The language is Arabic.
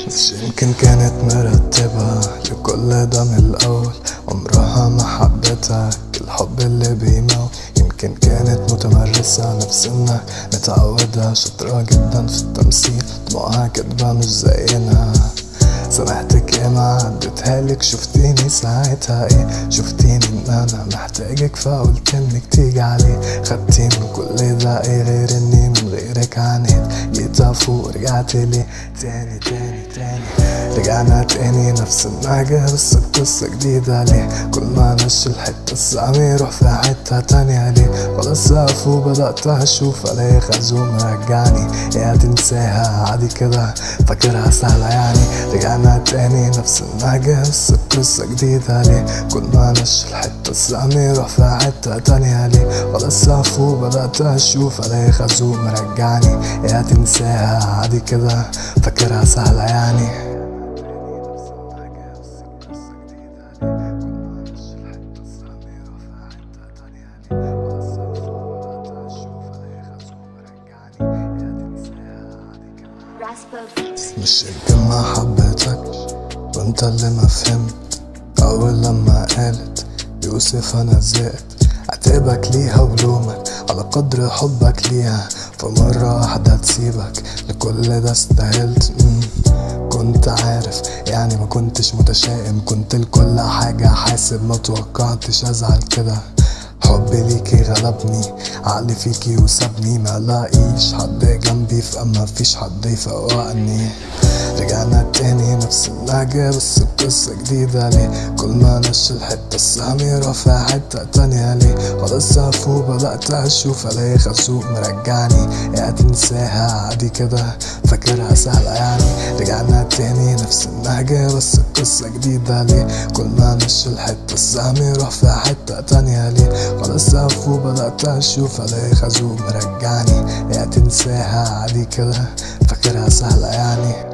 مش يمكن كانت مرتبة لكل ده من الأول، عمرها ما حبتك الحب اللي بيموت. يمكن كانت متمرسة نفسنا متعودة، شاطرة جدا في التمثيل، طبعها كدبة مش زينا. سامحتك ايه ما عدتهالك، شفتيني ساعتها ايه، شفتيني ان انا محتاجك فقلت انك تيجي عليه. خدتي من كل ده ايه غير اني من غيرك عانيت، جيت افوق رجعت ليه تاني تاني تاني. رجعنا تاني نفس النهجة بس بقصة جديدة ليه، كل ما امشي الحتة السهم يروح في حتة تانية ليه. خلاص افوق بدأت اشوف الاقي خازوق مرجعني، يا تنساها عادي كده فاكرها سهلة يعني. رجعنا تاني نفس النهجة بس بقصة جديدة ليه، كل ما امشي الحتة السهم يروح في حتة تانية ليه. خلاص افوق بدأت اشوف الاقي خازوق مرجعني، يا تنساها عادي كده فاكرها سهلة يعني. مش يمكن ما حبيتك وانت اللي ما فهمت، اول لما قالت يوسف انا زهقت. عتابك ليها ولومك على قدر حبك ليها، فمرة واحدة تسيبك لكل ده استاهلت. كنت عارف يعني ما كنتش متشائم، كنت لكل حاجة حاسب ما توقعتش ازعل كده. حبي ليكي غلبني، عقلي فيكي وسابني، ما لاقيش حد جنبي فأما فيش حد يفوقني. رجعنا تاني نفس النهجة بس بقصة جديدة ليه، كل ما نشي الحتة السهم يروح في حتة تانية ليه. خلاص افوق بدأت اشوف الاقي خازوق مرجعني، يا تنساها عادي كده فاكرها سهلة يعني. رجعنا تاني نفس النهجة بس بقصة جديدة ليه، كل ما نشي الحتة السهم يروح في حتة تانية ليه. خلاص افوق بدأت اشوف الاقي خازوق مرجعني، يا تنساها عادي كده فاكرها سهلة يعني.